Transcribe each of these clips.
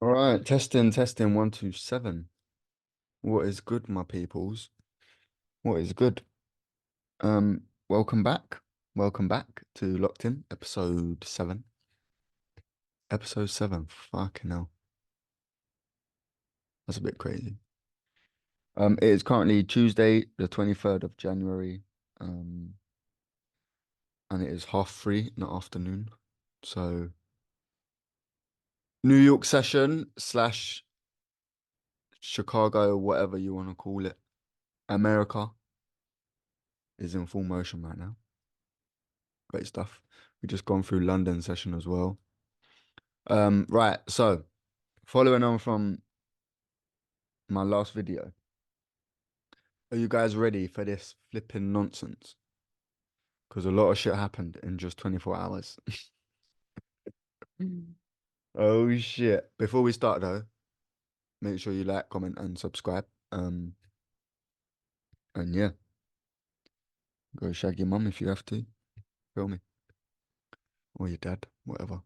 All right, testing, 1, 2, 7. What is good, my peoples? What is good? Welcome back. Welcome back to Locked In, episode 7. Episode 7. Fucking hell. That's a bit crazy. It is currently Tuesday, the 23rd of January. Um, and it is 3:30 in the afternoon. So New York session slash Chicago, whatever you want to call it. America is in full motion right now. Great stuff. We just gone through London session as well. Right. So following on from my last video, are you guys ready for this flipping nonsense? Because a lot of shit happened in just 24 hours. Oh shit. Before we start though, make sure you like, comment, and subscribe. And yeah, go shag your mum if you have to. Feel me? Or your dad, whatever.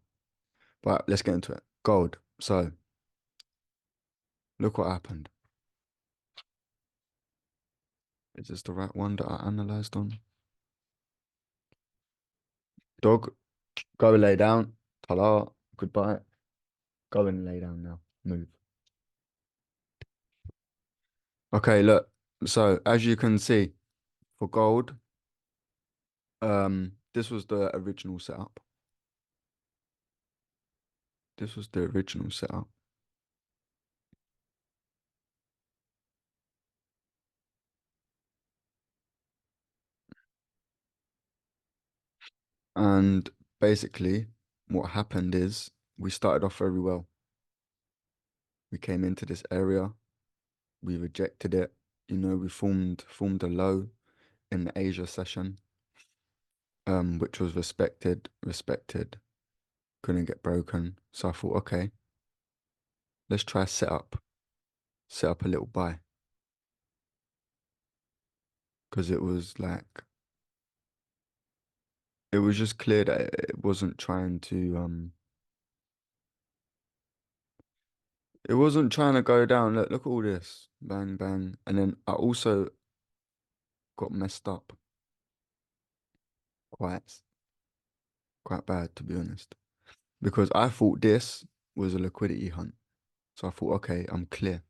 But let's get into it. Gold. So look what happened. Is this the right one that I analyzed on? Dog, go lay down. Ta-la. Goodbye. Go and lay down now. Move. Okay, look. So as you can see, for gold, this was the original setup. This was the original setup. And basically, what happened is we started off very well. We came into this area, we rejected it. We formed a low in the Asia session, which was respected, couldn't get broken. So I thought, okay, let's try set up a little buy. Because it was like it was just clear that it wasn't trying to it wasn't trying to go down. Look at all this. Bang bang. And then I also got messed up quite quite bad, to be honest. Because I thought this was a liquidity hunt. So I thought, okay, I'm clear.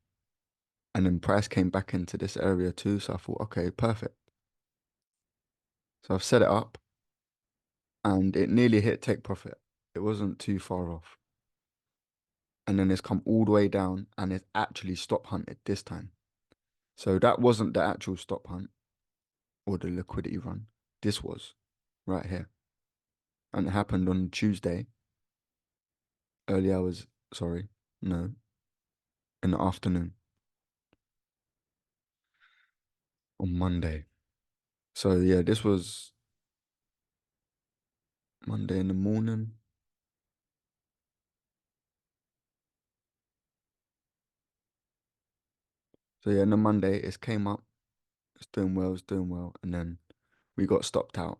And then price came back into this area too. So I thought, okay, perfect. So I've set it up and it nearly hit take profit. It wasn't too far off. And then it's come all the way down and it's actually stop hunted this time. So that wasn't the actual stop hunt or the liquidity run. This was right here. And it happened on Tuesday, early hours, sorry, no, in the afternoon on Monday. So yeah, this was Monday in the morning. So yeah, on the Monday, it came up, it's doing well. And then we got stopped out.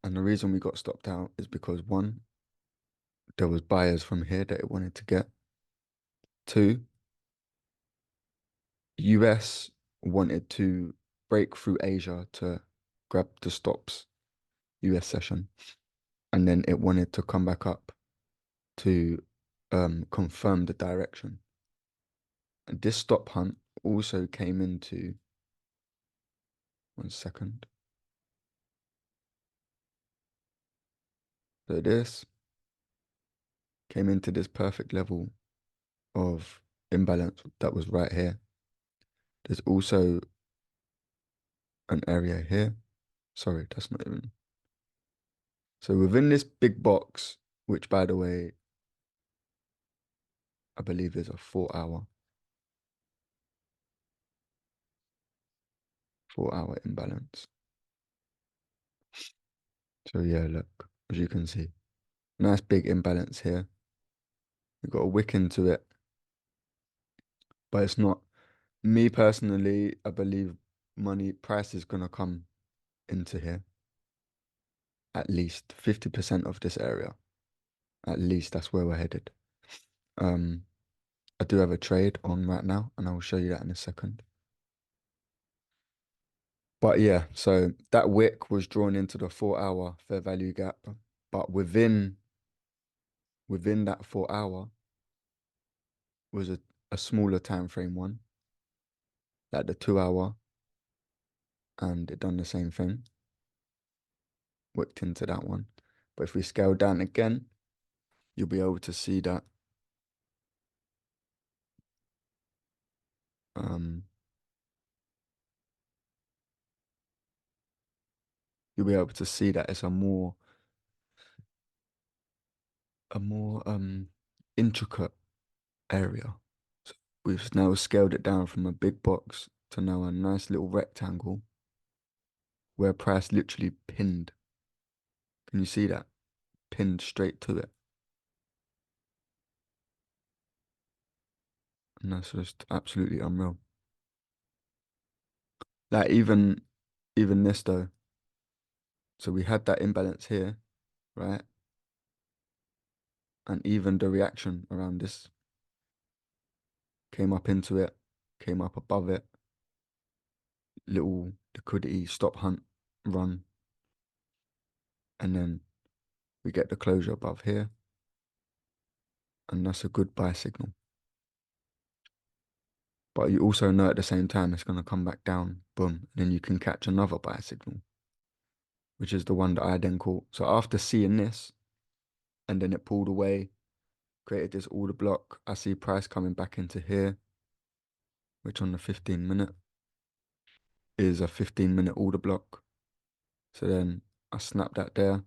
And the reason we got stopped out is because one, there was buyers from here that it wanted to get. Two, US wanted to break through Asia to grab the stops, US session. And then it wanted to come back up to confirm the direction. And this stop hunt also came into, 1 second. So this came into this perfect level of imbalance that was right here. There's also an area here. Sorry, that's not even. So within this big box, which by the way, I believe is a 4 hour imbalance. So yeah, look, as you can see, nice big imbalance here. We've got a wick into it, but it's not. Me personally, I believe money price is gonna come into here. At least 50% of this area. At least that's where we're headed. Um, I do have a trade on right now, and I will show you that in a second. But yeah, so that wick was drawn into the 4 hour fair value gap, but within that 4 hour was a smaller time frame one, like the 2 hour, and it done the same thing, wicked into that one. But if we scale down again, you'll be able to see that um you'll be able to see that it's a more intricate area. So we've now scaled it down from a big box to now a nice little rectangle where price literally pinned. Can you see that? Pinned straight to it. And that's just absolutely unreal. Like even this though. So we had that imbalance here, right? And even the reaction around this came up into it, came up above it, little liquidity stop hunt run, and then we get the closure above here, and that's a good buy signal. But you also know at the same time it's going to come back down, boom, and then you can catch another buy signal, which is the one that I then caught. So after seeing this, and then it pulled away, created this order block, I see price coming back into here, which on the 15-minute is a 15-minute order block. So then I snapped that there,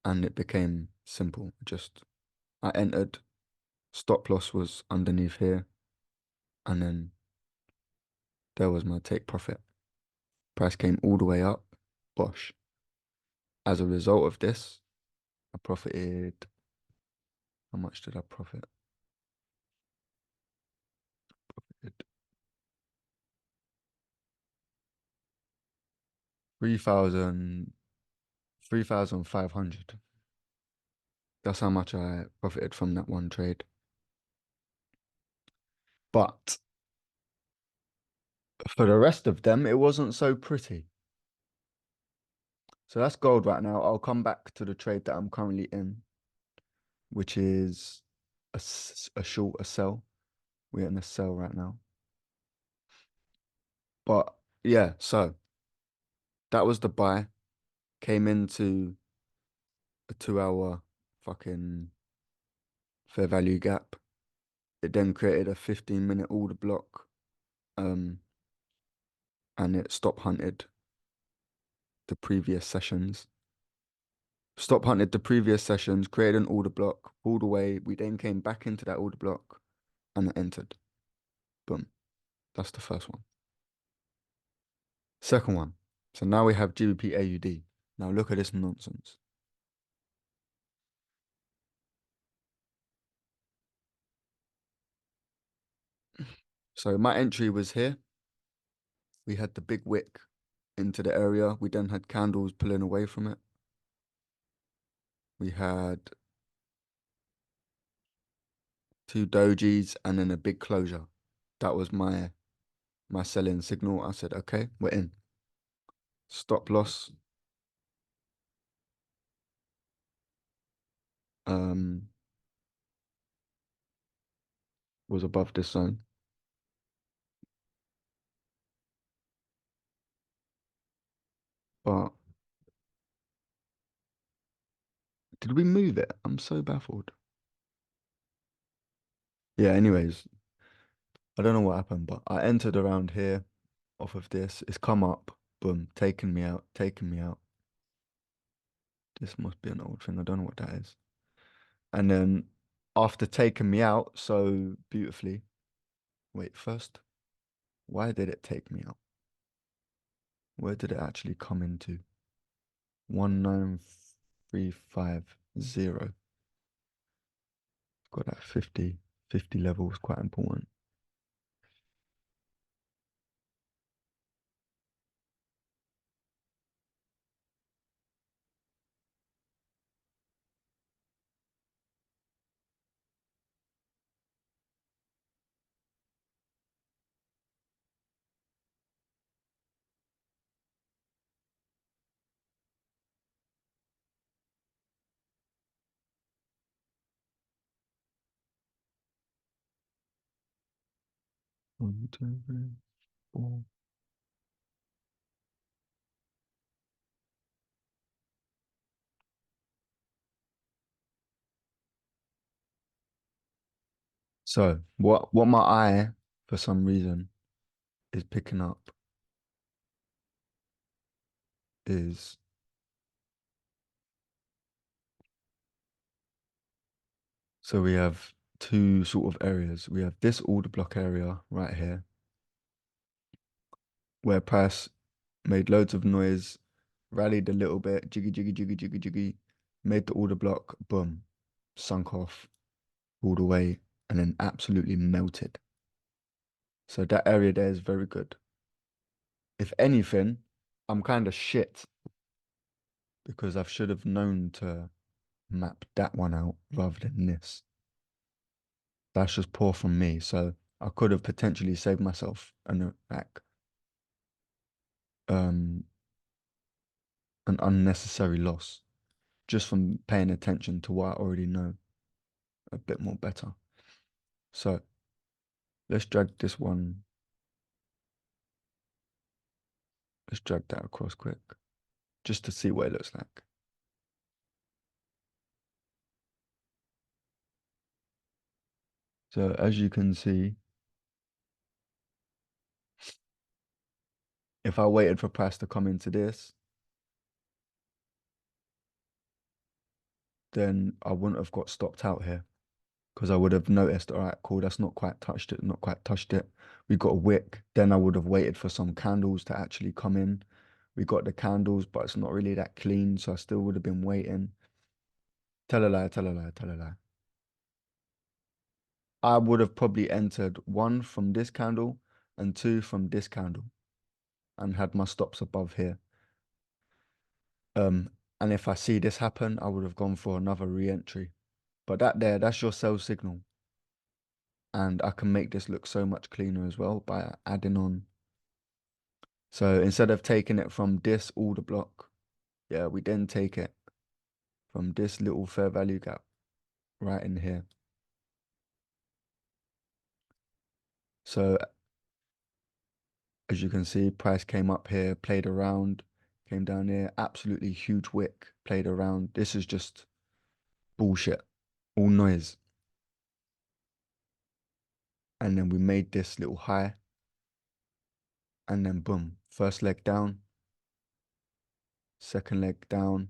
and it became simple. Just I entered, stop loss was underneath here, and then there was my take profit. Price came all the way up, bosh. As a result of this, I profited. How much did I profit? Profited 3,000, 3,500. That's how much I profited from that one trade. But for the rest of them, it wasn't so pretty. So that's gold right now. I'll come back to the trade that I'm currently in, which is a short, a sell. We're in a sell right now. But yeah, so that was the buy. Came into a 2 hour fucking fair value gap. It then created a 15-minute order block. Um, and it stop hunted the previous sessions. Stop hunted the previous sessions, created an order block, pulled away. We then came back into that order block and it entered. Boom. That's the first one. Second one. So now we have GBP AUD. Now look at this nonsense. So my entry was here. We had the big wick into the area. We then had candles pulling away from it. We had two dojis and then a big closure. That was my selling signal. I said, okay, we're in. Stop loss um was above this zone. But did we move it? I'm so baffled. Yeah, anyways, I don't know what happened, but I entered around here off of this. It's come up, boom, taken me out, taken me out. This must be an old thing. I don't know what that is. And then after taking me out so beautifully, wait, first, why did it take me out? Where did it actually come into? 19350. Got that 50 level is quite important. 1, 2, 3, 4. So what my eye for some reason is picking up is so we have two sort of areas. We have this order block area right here where Price made loads of noise, rallied a little bit, jiggy jiggy jiggy jiggy jiggy, made the order block, boom, sunk off all the way, and then absolutely melted. So that area there is very good. If anything, I'm kind of shit because I should have known to map that one out rather than this. That's just poor from me. So I could have potentially saved myself um an unnecessary loss just from paying attention to what I already know a bit more better. So let's drag this one. Let's drag that across quick just to see what it looks like. So as you can see, if I waited for price to come into this, then I wouldn't have got stopped out here because I would have noticed, all right, cool, that's not quite touched it, not quite touched it. We got a wick. Then I would have waited for some candles to actually come in. We got the candles, but it's not really that clean, so I still would have been waiting. Tell a lie, tell a lie, tell a lie. I would have probably entered one from this candle and two from this candle and had my stops above here. And if I see this happen, I would have gone for another re-entry. But that's your sell signal. And I can make this look so much cleaner as well by adding on. So instead of taking it from this order block, yeah, we then take it from this little fair value gap right in here. So as you can see, price came up here, played around, came down here, absolutely huge wick, played around. This is just bullshit, all noise. And then we made this little high, and then boom, first leg down, second leg down,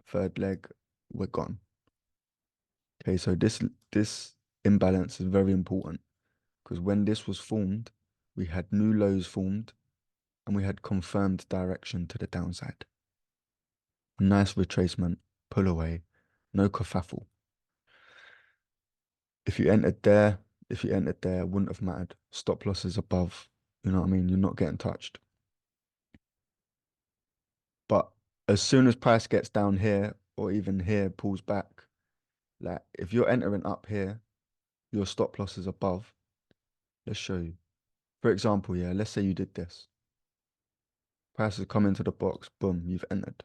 third leg, we're gone. Okay, so this imbalance is very important because when this was formed, we had new lows formed and we had confirmed direction to the downside. Nice retracement, pull away, no kerfuffle. If you entered there, if you entered there, it wouldn't have mattered. Stop losses above, you know what I mean? You're not getting touched. But as soon as price gets down here or even here, pulls back, like if you're entering up here, your stop loss is above. Let's show you. For example, yeah, let's say you did this. Price has come into the box, boom, you've entered.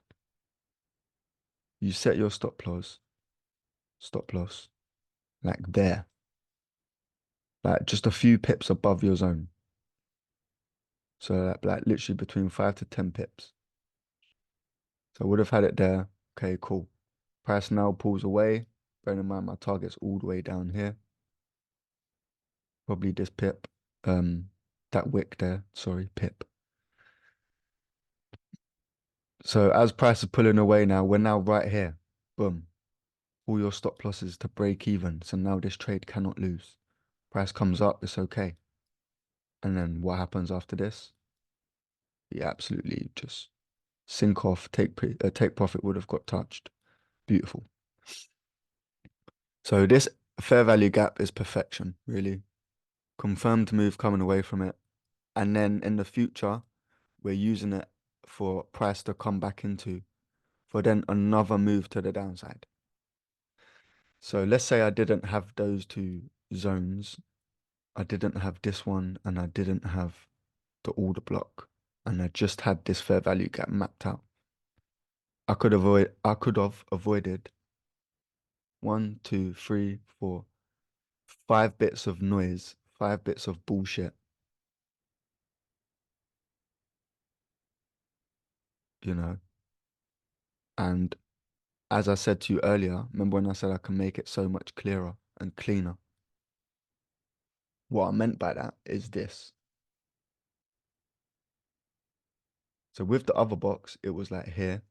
You set your stop loss, like there, like just a few pips above your zone. So like literally between 5 to 10 pips. So I would have had it there. Okay, cool. Price now pulls away. Bearing in mind my target's all the way down here. Probably this pip. That wick there. Sorry, pip. So as price is pulling away now, we're now right here. Boom. All your stop losses to break even. So now this trade cannot lose. Price comes up, it's okay. And then what happens after this? You absolutely just sink off, take profit would have got touched. Beautiful. So this fair value gap is perfection, really. Confirmed move coming away from it. And then in the future, we're using it for price to come back into for then another move to the downside. So let's say I didn't have those two zones. I didn't have this one and I didn't have the order block and I just had this fair value gap mapped out. I could have avoided 1, 2, 3, 4, 5 bits of noise 5 bits of bullshit, you know. And as I said to you earlier, remember when I said I can make it so much clearer and cleaner? What I meant by that is this. So with the other box, it was like here,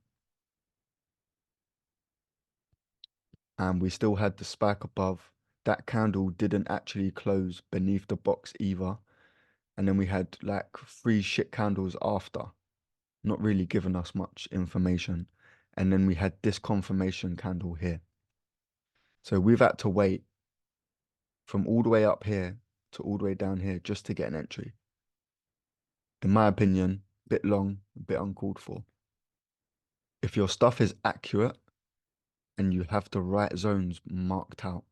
and we still had the spike above. That candle didn't actually close beneath the box either. And then we had like 3 shit candles after, not really giving us much information. And then we had this confirmation candle here. So we've had to wait from all the way up here to all the way down here just to get an entry. In my opinion, a bit long, a bit uncalled for. If your stuff is accurate and you have the right zones marked out,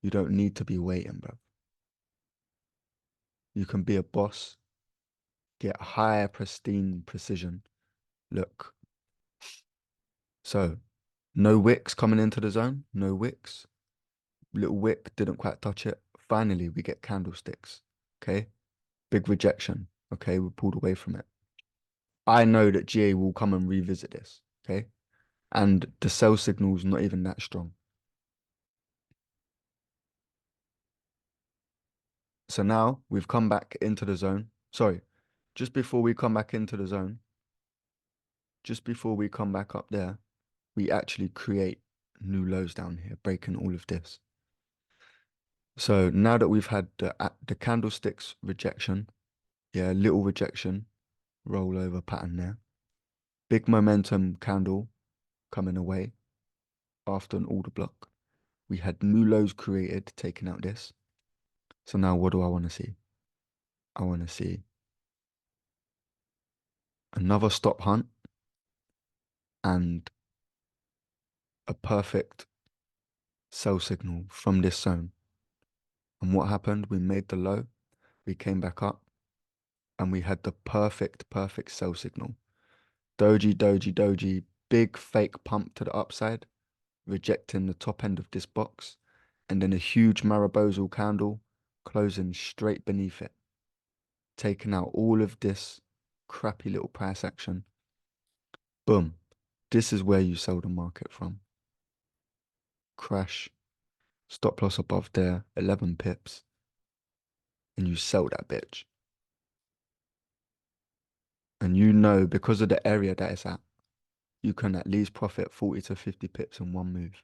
you don't need to be waiting, bro. You can be a boss, get high pristine precision. Look. So, no wicks coming into the zone, no wicks. Little wick didn't quite touch it. Finally, we get candlesticks. Okay. Big rejection. Okay. We pulled away from it. I know that GA will come and revisit this. Okay. And the sell signal's not even that strong. So now we've come back into the zone. Sorry, just before we come back into the zone, just before we come back up there, we actually create new lows down here, breaking all of this. So now that we've had the candlesticks rejection, yeah, little rejection, rollover pattern there, big momentum candle coming away after an order block. We had new lows created, taking out this. So now what do I want to see? I want to see another stop hunt and a perfect sell signal from this zone. And what happened? We made the low, we came back up, and we had the perfect sell signal. Doji, doji, doji, big fake pump to the upside, rejecting the top end of this box, and then a huge Marabozal candle closing straight beneath it, taking out all of this crappy little price action. Boom. This is where you sell the market from. Crash, stop loss above there, 11 pips, and you sell that bitch. And you know, because of the area that it's at, you can at least profit 40 to 50 pips in one move.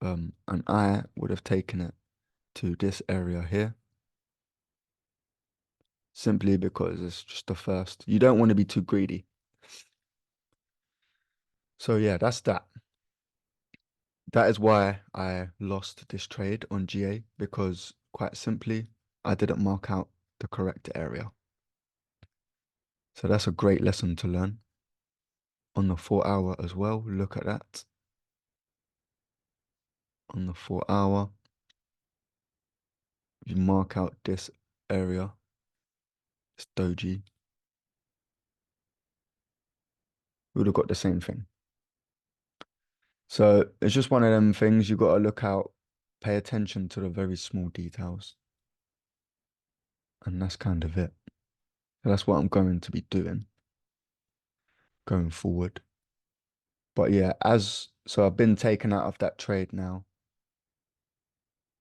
And I would have taken it to this area here simply because it's just the first. You don't want to be too greedy. So yeah, that's that. That is why I lost this trade on GA, because quite simply, I didn't mark out the correct area. So that's a great lesson to learn. On the 4 hour as well, look at that. On the 4 hour, you mark out this area, this doji, we would have got the same thing. So it's just one of them things you got to look out, pay attention to the very small details. And that's kind of it. So that's what I'm going to be doing going forward. But yeah, so I've been taken out of that trade now.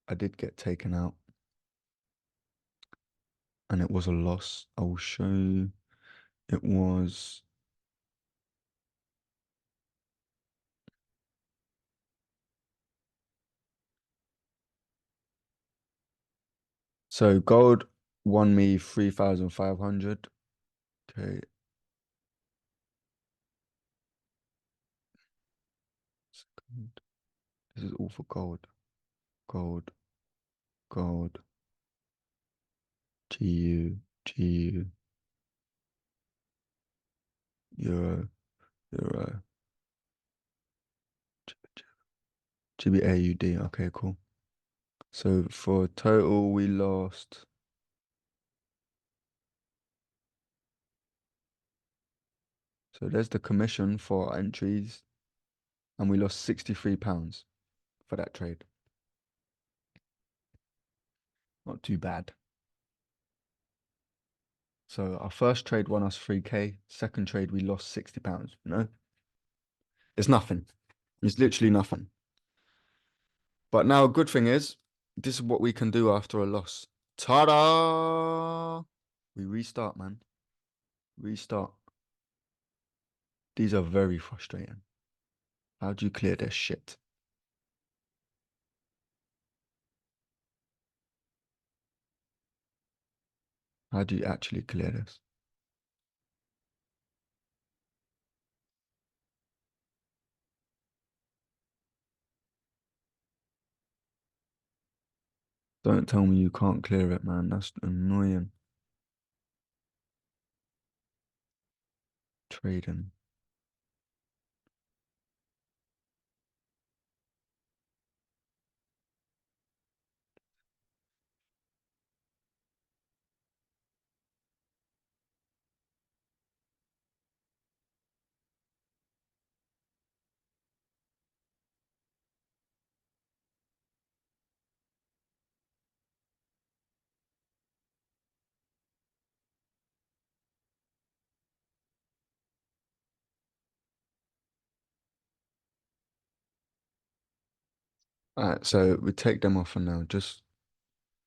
I did get taken out and it was a loss. I will show you. It was so gold won me 3,500. Okay. This is all for gold. Gold, gold, GU, GU, euro, euro, GBAUD. Okay, cool. So for total, we lost. So there's the commission for entries, and we lost £63 for that trade. Not too bad. So our first trade won us 3K. Second trade, we lost £60. It's nothing. It's literally nothing. But now, a good thing is, this is what we can do after a loss. Ta-da! We restart, man. Restart. These are very frustrating. How do you clear this shit? How do you actually clear this? Don't tell me you can't clear it, man. That's annoying. Trading. All right, so we take them off for now. Just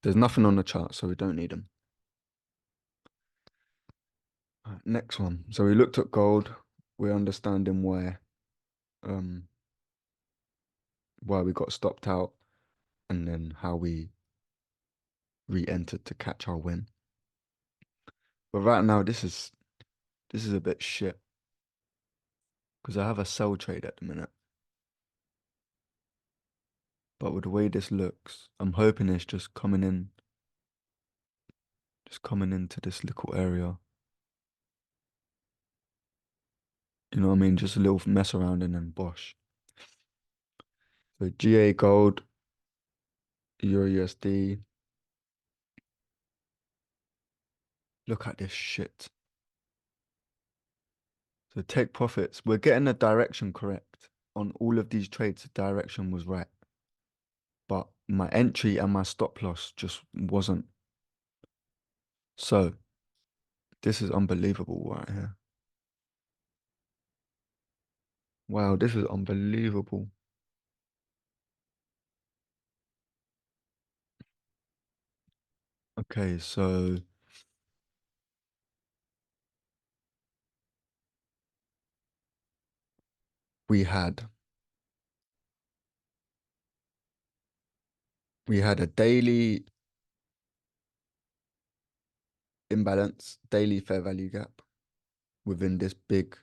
there's nothing on the chart, so we don't need them. All right, next one. So we looked at gold. We're understanding um why we got stopped out and then how we re-entered to catch our win. But right now, this is a bit shit because I have a sell trade at the minute. But with the way this looks, I'm hoping it's just coming into this little area. You know what I mean? Just a little mess around and then bosh. So GA gold, Euro USD. Look at this shit. So take profits. We're getting the direction correct. On all of these trades, the direction was right. But my entry and my stop loss just wasn't. So this is unbelievable right here. Wow, this is unbelievable. Okay, so we had we had a daily imbalance, daily fair value gap within this big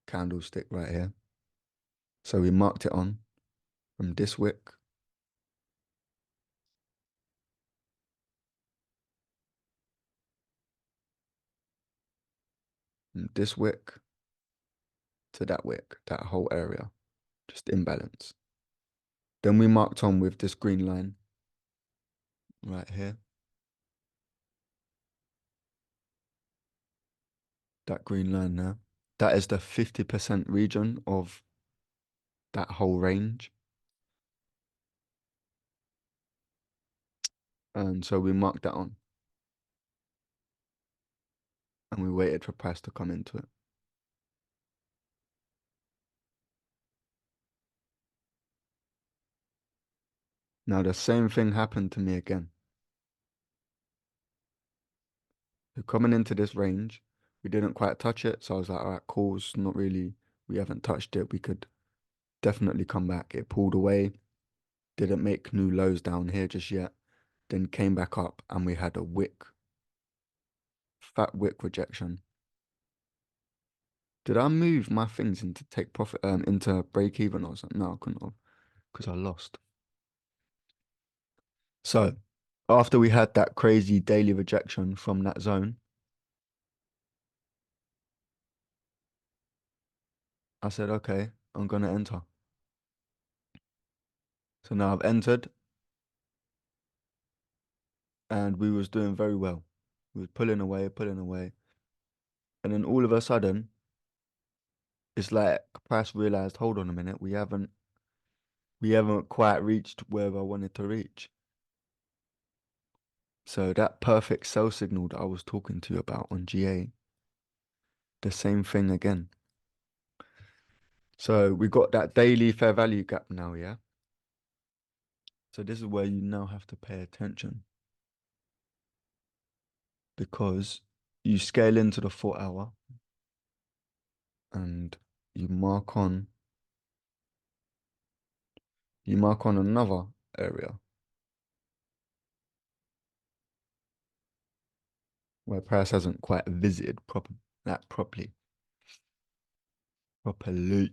candlestick right here. So we marked it on from this wick, from this wick to that wick, that whole area, just imbalance. Then we marked on with this green line right here. That green line there. That is the 50% region of that whole range. And so we marked that on and we waited for price to come into it. Now the same thing happened to me again. So coming into this range, we didn't quite touch it. So I was like, all right, cool. It's not really, we haven't touched it. We could definitely come back. It pulled away, didn't make new lows down here just yet. Then came back up and we had a wick, fat wick rejection. Did I move my things into take profit, into break even or something? No, I couldn't have because I lost. So after we had that crazy daily rejection from that zone, I said, okay, I'm gonna enter. So now I've entered and we was doing very well. We was pulling away, pulling away. And then all of a sudden, it's like price realized, hold on a minute, we haven't quite reached where I wanted to reach. So that perfect sell signal that I was talking to you about on GA, the same thing again. So we got that daily fair value gap now, yeah? So this is where you now have to pay attention because you scale into the 4 hour and you mark on another area where price hasn't quite visited properly. Properly.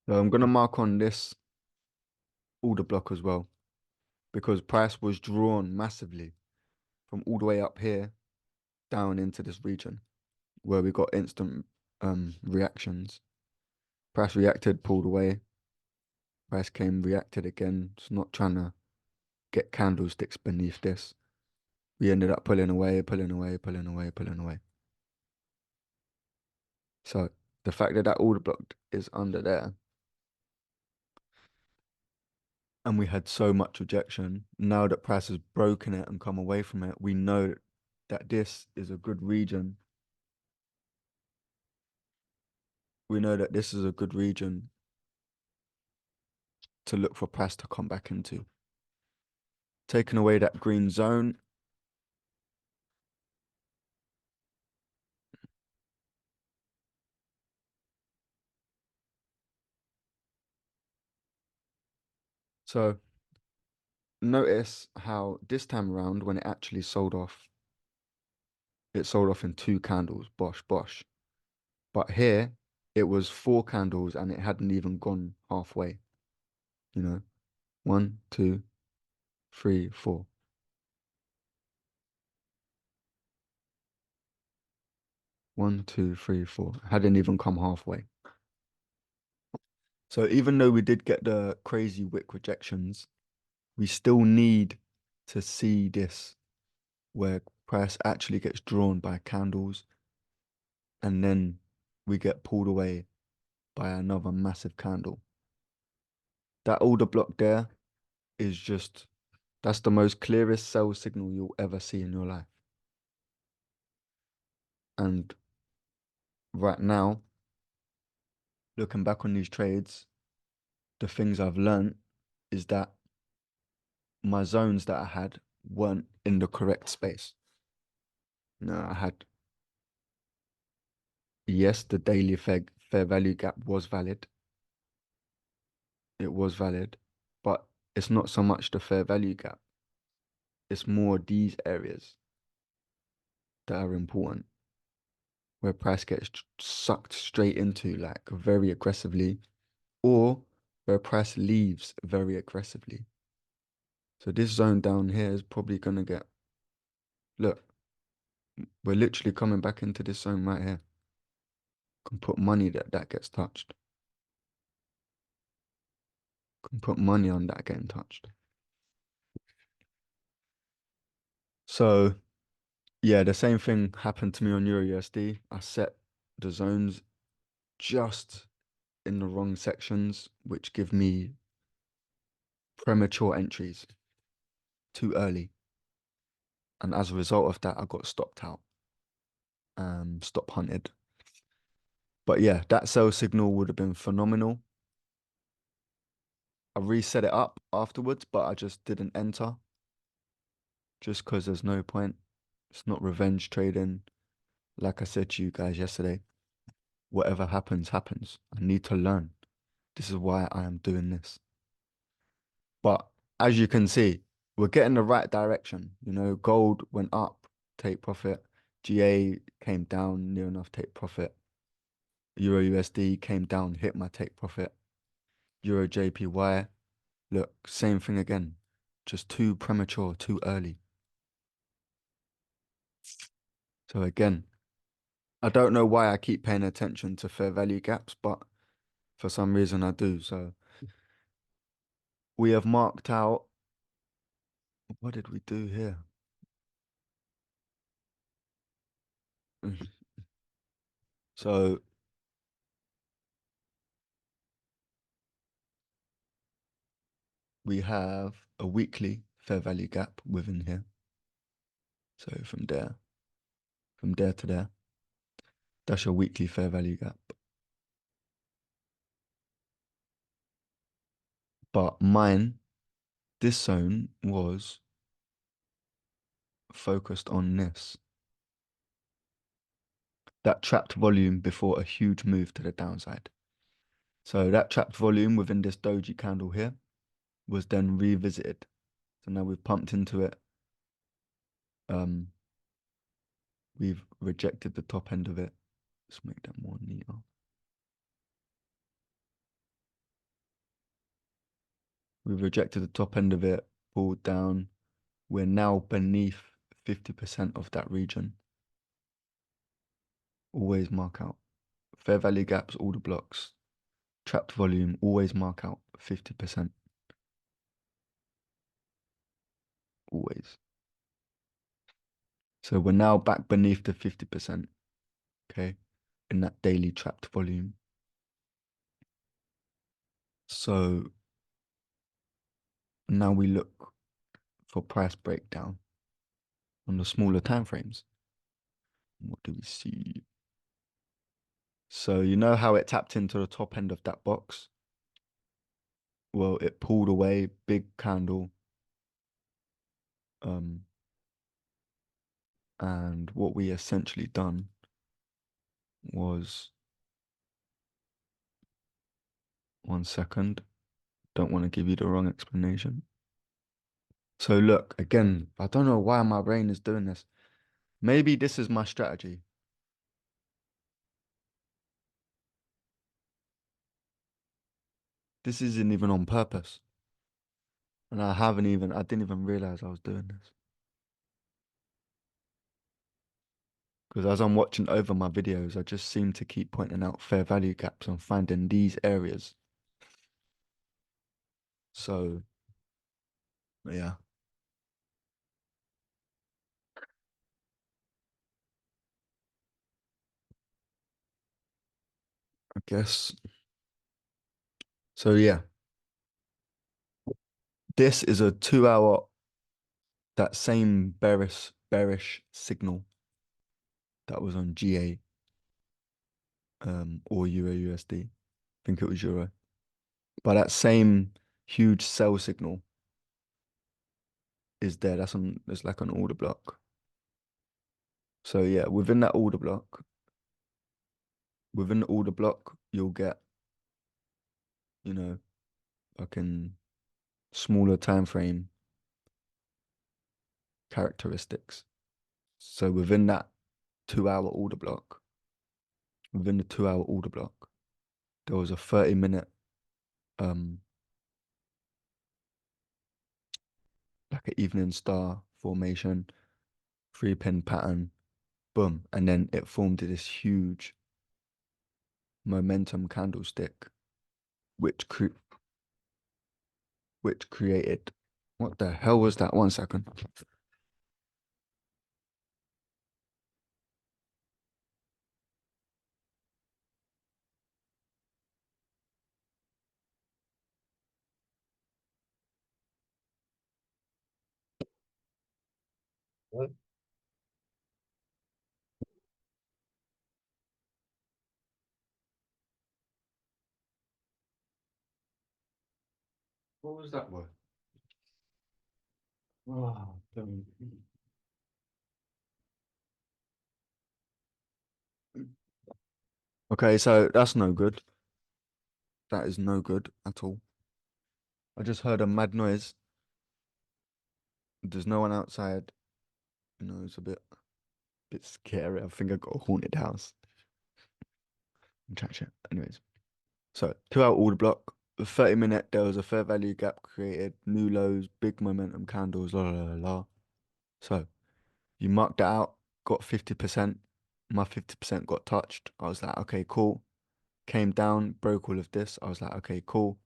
So I'm gonna mark on this order block as well because price was drawn massively from all the way up here down into this region where we got instant reactions. Price reacted, pulled away. Price came, reacted again. It's not trying to get candlesticks beneath this. We ended up pulling away, pulling away, pulling away, pulling away. So the fact that that order block is under there and we had so much rejection, now that price has broken it and come away from it, we know that this is a good region. We know that this is a good region to look for price to come back into. Taking away that green zone. So notice how this time around when it actually sold off, it sold off in 2 candles, bosh, bosh. But here it was 4 candles and it hadn't even gone halfway, you know, 1, 2, 3, 4. 1, 2, 3, 4. Hadn't even come halfway. So even though we did get the crazy wick rejections, we still need to see this where price actually gets drawn by candles and then we get pulled away by another massive candle. That order block there is just, that's the most clearest sell signal you'll ever see in your life. And right now, looking back on these trades, the things I've learned is that my zones that I had weren't in the correct space. No, I had, yes, the daily fair value gap was valid. It was valid, but it's not so much the fair value gap. It's more these areas that are important, where price gets sucked straight into like very aggressively, or where price leaves very aggressively. So this zone down here is probably gonna get, look, we're literally coming back into this zone right here. Can put money that that gets touched. Can put money on that getting touched. So yeah, the same thing happened to me on Euro USD. I set the zones just in the wrong sections, which give me premature entries too early. And as a result of that, I got stopped out, stop hunted. But yeah, that sell signal would have been phenomenal. I reset it up afterwards, but I just didn't enter just because there's no point. It's not revenge trading. Like I said to you guys yesterday, whatever happens, happens. I need to learn. This is why I am doing this. But as you can see, we're getting the right direction. You know, gold went up, take profit. GA came down near enough, take profit. Euro USD came down, hit my take profit. Euro JPY, look, same thing again. Just too premature, too early. So again, I don't know why I keep paying attention to fair value gaps, but for some reason I do. So we have marked out What did we do here? So we have a weekly fair value gap within here. So from there to there, that's your weekly fair value gap. But mine, this zone was focused on this. That trapped volume before a huge move to the downside. So that trapped volume within this doji candle here was then revisited. So now we've pumped into it. We've rejected the top end of it. Let's make that more neater. We've rejected the top end of it, pulled down. We're now beneath 50% of that region. Always mark out. Fair value gaps, all the blocks. Trapped volume, always mark out 50%. Always. So we're now back beneath the 50%, okay, in that daily trapped volume. So now we look for price breakdown on the smaller time frames. What do we see? So you know how it tapped into the top end of that box? Well, it pulled away, big candle. And what we essentially done was, one second, don't want to give you the wrong explanation. So look, again, I don't know why my brain is doing this. Maybe this is my strategy. This isn't even on purpose. And I didn't even realize I was doing this. Because as I'm watching over my videos, I just seem to keep pointing out fair value gaps and finding these areas. So, yeah, I guess. So, yeah, this is a 2 hour, that same bearish signal that was on GA or Euro USD. I think it was Euro. But that same huge sell signal is there. It's like an order block. So yeah, within the order block, you'll get, you know, fucking smaller time frame characteristics. So within the 2 hour order block, there was a 30-minute um like an evening star formation, 3-pin pattern, boom, and then it formed this huge momentum candlestick, which cre which created, what the hell was that? 1 second. What? What was that word? Oh, okay, so that's no good. That is no good at all. I just heard a mad noise. There's no one outside. It's a bit scary. I think I got a haunted house. Chat shit. Anyways, so 2 hour order block. The 30-minute, there was a fair value gap created, new lows, big momentum candles, la la la la. So you marked that out, got 50%. My 50% got touched. I was like, okay, cool. Came down, broke all of this. I was like, okay, cool.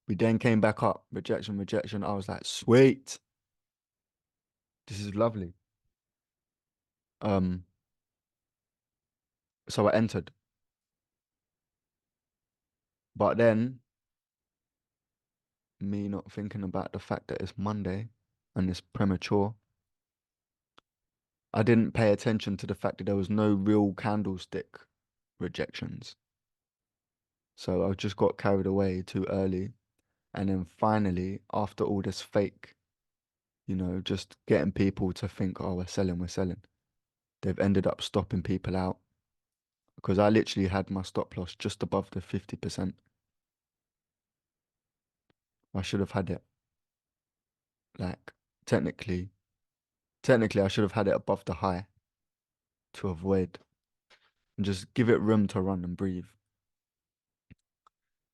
We then came back up, rejection, rejection. I was like, sweet. This is lovely. Um, so I entered, but then me not thinking about the fact that it's Monday and it's premature, I didn't pay attention to the fact that there was no real candlestick rejections. So I just got carried away too early. And then finally, after all this fake, just getting people to think, oh, we're selling. They've ended up stopping people out because I literally had my stop loss just above the 50%. I should have had it like technically, technically I should have had it above the high to avoid and just give it room to run and breathe.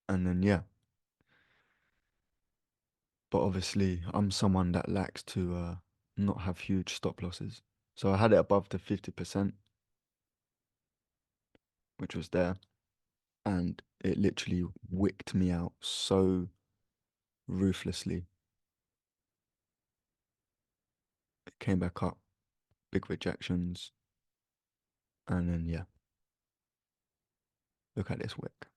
And then yeah, but obviously I'm someone that likes to not have huge stop losses. So I had it above the 50%, which was there, and it literally wicked me out so ruthlessly. It came back up, big rejections, and then yeah, look at this wick.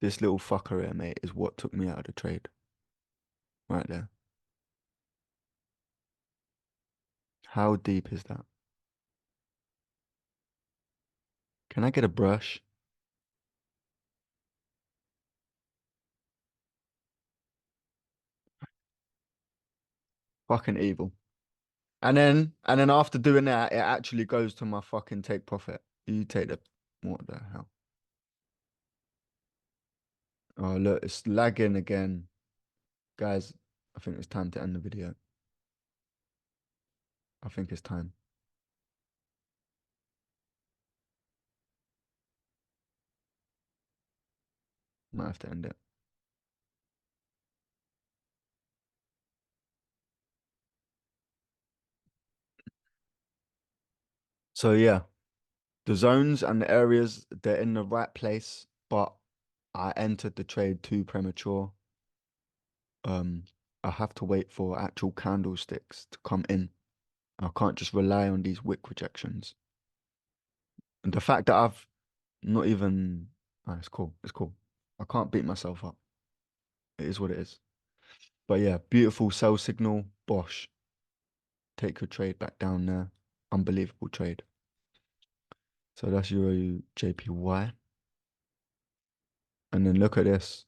This little fucker here, mate, is what took me out of the trade. Right there. How deep is that? Can I get a brush? Fucking evil. And then after doing that, it actually goes to my fucking take profit. You take the what the hell? Oh look, it's lagging again. Guys, I think it's time to end the video. I think it's time. Might have to end it. So yeah, the zones and the areas, they're in the right place, but I entered the trade too premature. Um, I have to wait for actual candlesticks to come in. I can't just rely on these wick rejections. And the fact that I've not even, it's cool. It's cool. I can't beat myself up. It is what it is. But yeah, beautiful sell signal. Bosh. Take your trade back down there. Unbelievable trade. So that's Euro JPY. And then look at this.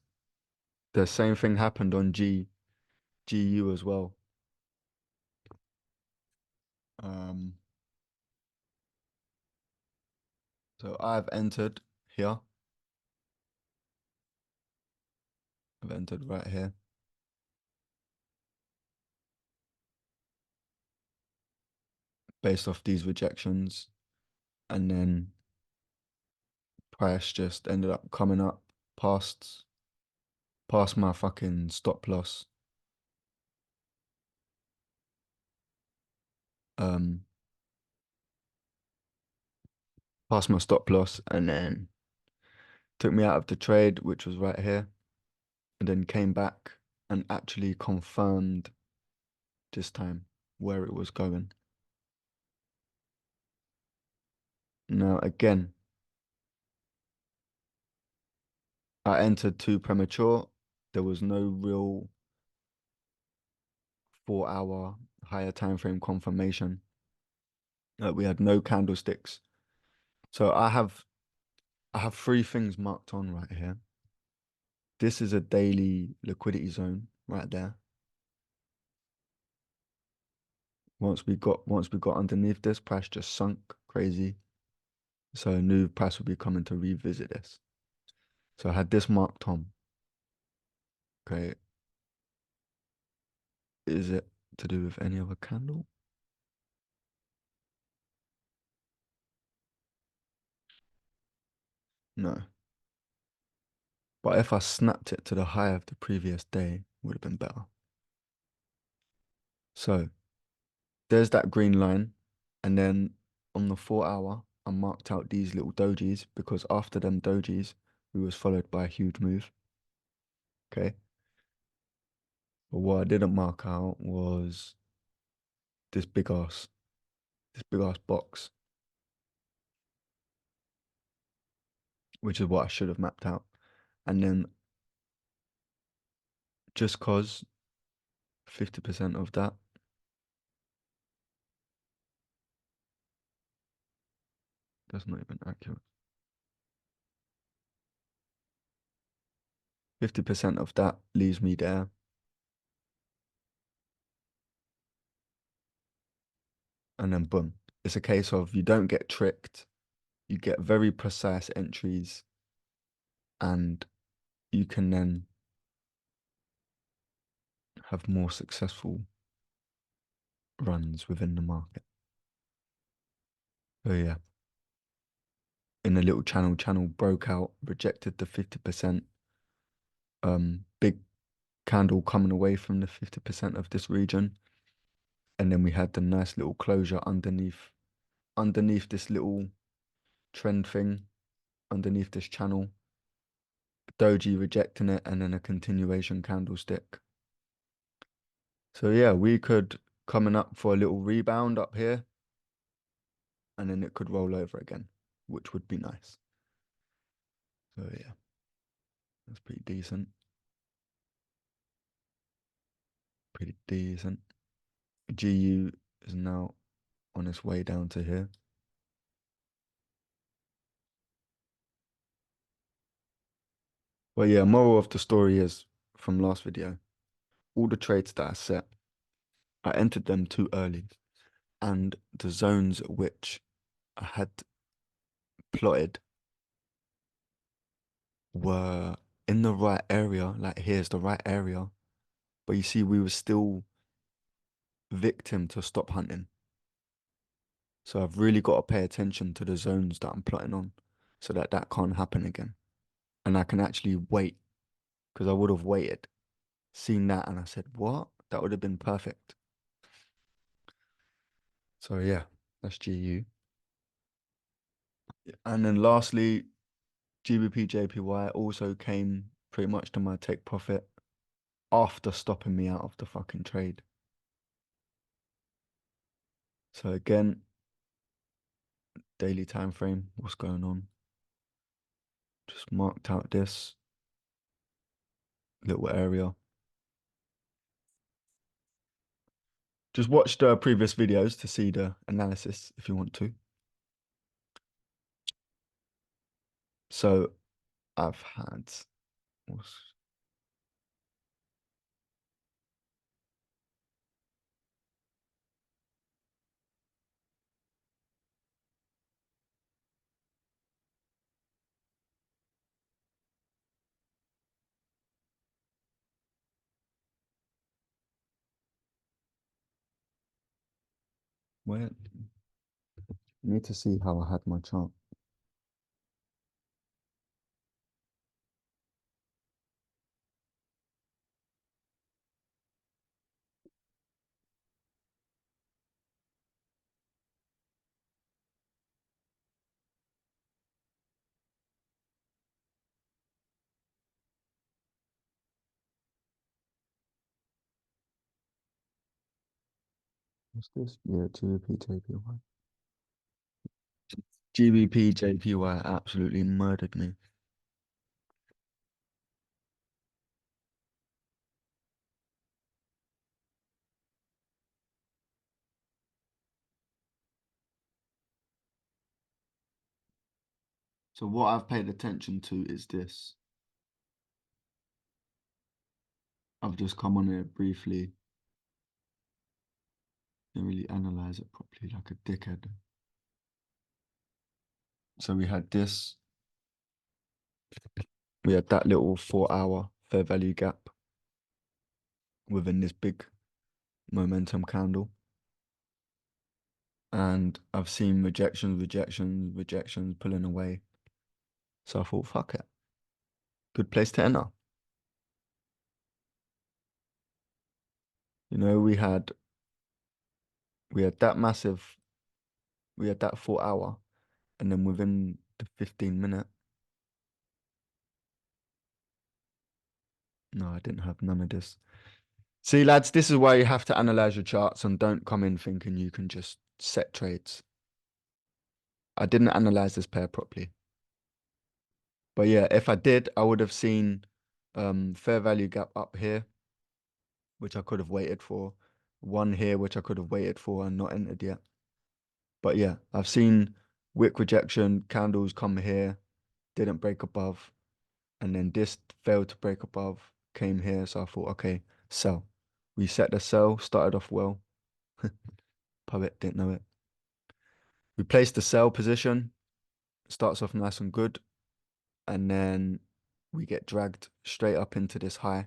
The same thing happened on GU as well. Um, so I've entered here. I've entered right here based off these rejections. And then price just ended up coming up past my fucking stop loss. Um, Past my stop loss and then took me out of the trade, which was right here, and then came back and actually confirmed this time where it was going. Now, again, I entered too premature. There was no real 4 hour higher time frame confirmation. We had no candlesticks. So I have three things marked on right here. This is a daily liquidity zone right there. Once we got underneath this, price just sunk crazy. So a new price will be coming to revisit this. So I had this marked on. Okay. Is it to do with any other candle? No. But if I snapped it to the high of the previous day, would have been better. So there's that green line. And then on the 4 hour, I marked out these little dojis because after them dojis, we was followed by a huge move. Okay. But what I didn't mark out was this big ass, this big ass box, which is what I should have mapped out. And then just cause 50% of that, that's not even accurate. 50% of that leaves me there. And then boom. It's a case of you don't get tricked. You get very precise entries and you can then have more successful runs within the market. So yeah, in a little channel broke out, rejected the 50%, big candle coming away from the 50% of this region. And then we had the nice little closure underneath this little trend thing, underneath this channel. Doji rejecting it and then a continuation candlestick. So yeah, we could coming up for a little rebound up here and then it could roll over again, which would be nice. So yeah, that's pretty decent. Pretty decent. GU is now on its way down to here. Well, yeah, moral of the story is from last video, all the trades that I set, I entered them too early. And the zones which I had plotted were in the right area. Like here's the right area. But you see, we were still victim to stop hunting. So I've really got to pay attention to the zones that I'm plotting on so that that can't happen again. And I can actually wait because I would have waited, seen that, and I said, what? That would have been perfect. So yeah, that's GU. And then lastly, GBP JPY also came pretty much to my take profit after stopping me out of the fucking trade. So again, daily time frame, what's going on? Just marked out this little area. Just watch the previous videos to see the analysis if you want to. So I've had what's where need to see how I had my chart. What's this? Yeah, GBP JPY. GBP JPY absolutely murdered me. So what I've paid attention to is this. I've just come on it briefly and really analyze it properly like a dickhead. So we had that little 4 hour fair value gap within this big momentum candle. And I've seen rejections pulling away. So I thought, fuck it. Good place to enter. You know, we had that massive, we had that 4 hour, and then within the 15 minute, no, I didn't have none of this. See, lads, this is why you have to analyze your charts and don't come in thinking you can just set trades. I didn't analyze this pair properly. But yeah, if I did, I would have seen fair value gap up here, which I could have waited for. One here, which I could have waited for and not entered yet. But yeah, I've seen wick rejection, candles come here, didn't break above, and then this failed to break above, came here. So I thought, okay, sell. We set the sell, started off well. Poet didn't know it. We placed the sell position, starts off nice and good, and then we get dragged straight up into this high,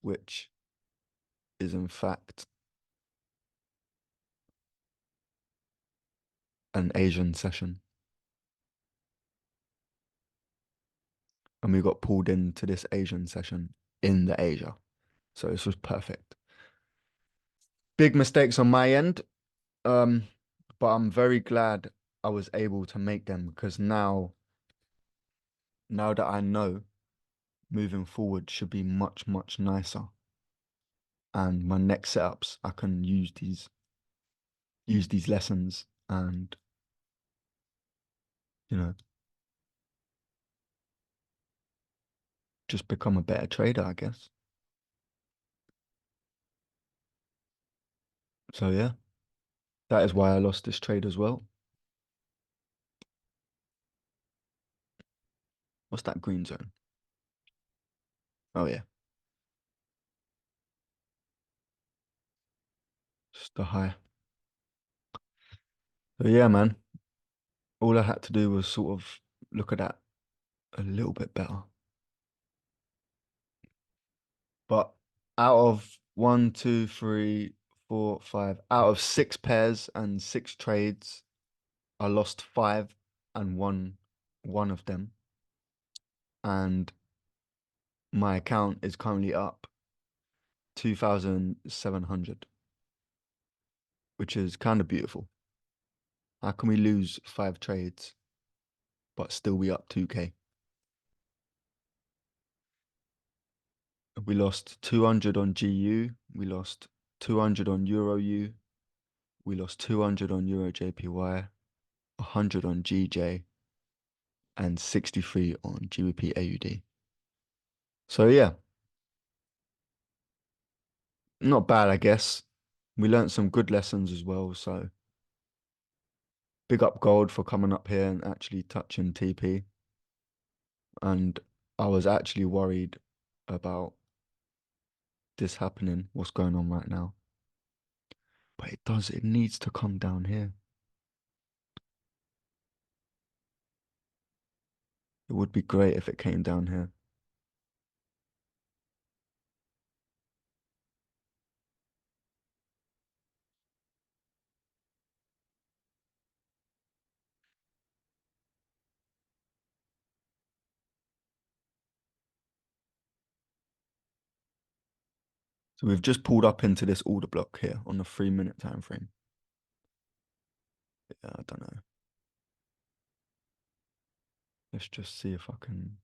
which is in fact an Asian session. And we got pulled into this Asian session in the Asia. So this was perfect. Big mistakes on my end. But I'm very glad I was able to make them because now that I know moving forward should be much, much nicer. And my next setups, I can use these lessons and, you know, just become a better trader, I guess. So yeah, that is why I lost this trade as well. What's that green zone? Oh yeah, just the high. So yeah, man, all I had to do was sort of look at that a little bit better. But out of one, two, three, four, five, out of six pairs and six trades, I lost five and won one of them. And my account is currently up 2,700, which is kind of beautiful. How can we lose five trades but still be up 2K? We lost 200 on GU, we lost 200 on Euro U, we lost 200 on Euro JPY, 100 on GJ, and 63 on GBP AUD. So yeah, not bad, I guess. We learned some good lessons as well. So big up Gold for coming up here and actually touching TP. And I was actually worried about this happening, what's going on right now. But it needs to come down here. It would be great if it came down here. So we've just pulled up into this order block here on the 3 minute time frame. Yeah, I don't know. Let's just see if I can.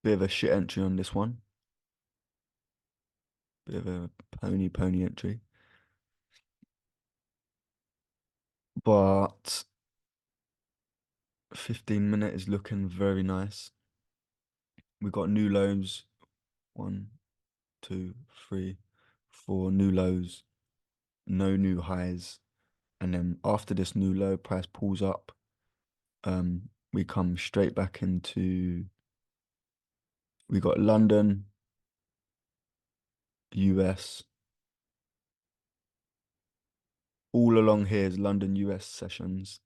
Bit of a shit entry on this one. Bit of a pony entry. But 15 minute is looking very nice. We got new lows. One, two, three, four new lows. No new highs. And then after this new low, price pulls up. We come straight back into. We got London, US. All along here is London, US sessions.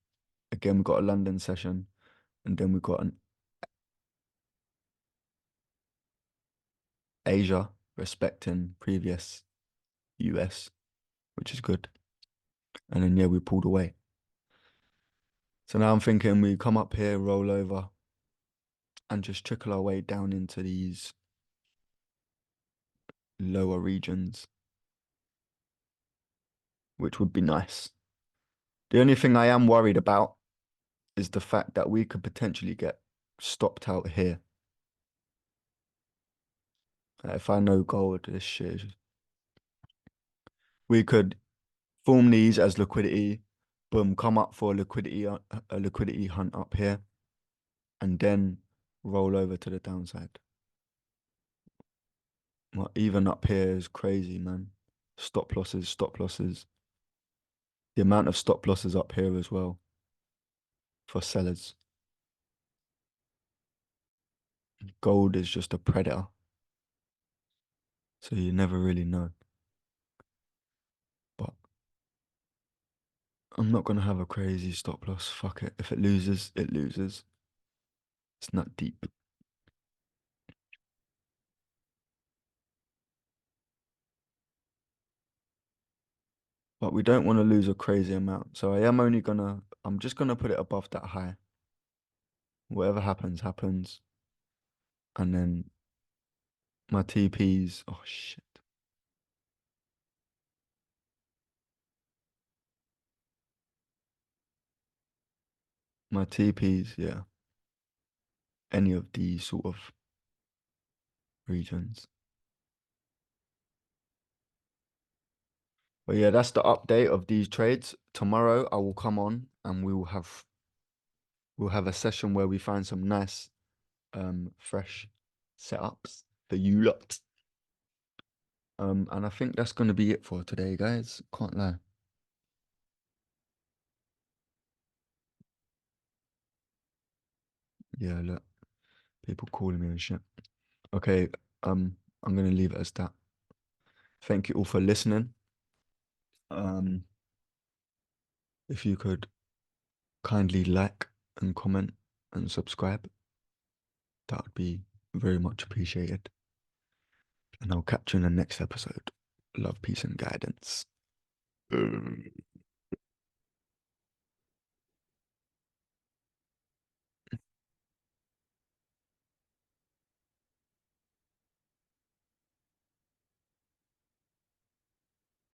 Again, we got a London session, and then we got an Asia respecting previous US, which is good. And then yeah, we pulled away. So now I'm thinking we come up here, roll over, and just trickle our way down into these lower regions, which would be nice. The only thing I am worried about is the fact that we could potentially get stopped out here. If I know gold, this shit, we could form these as liquidity, boom, come up for a liquidity hunt up here, and then roll over to the downside. Well, even up here is crazy, man. Stop losses, stop losses. The amount of stop losses up here as well for sellers. Gold is just a predator, so you never really know. But I'm not gonna have a crazy stop loss. Fuck it. If it loses, it loses. It's not deep. But we don't want to lose a crazy amount. So I'm just gonna put it above that high. Whatever happens, happens. And then my TPs, oh shit. My TPs, yeah. Any of these sort of regions. But yeah, that's the update of these trades. Tomorrow I will come on and we'll have a session where we find some nice fresh setups for you lot. And I think that's gonna be it for today, guys. Can't lie. Yeah, look, people calling me and shit. Okay, I'm gonna leave it as that. Thank you all for listening. Um, if you could kindly like and comment and subscribe, that would be very much appreciated. And I'll catch you in the next episode. Love, peace, and guidance.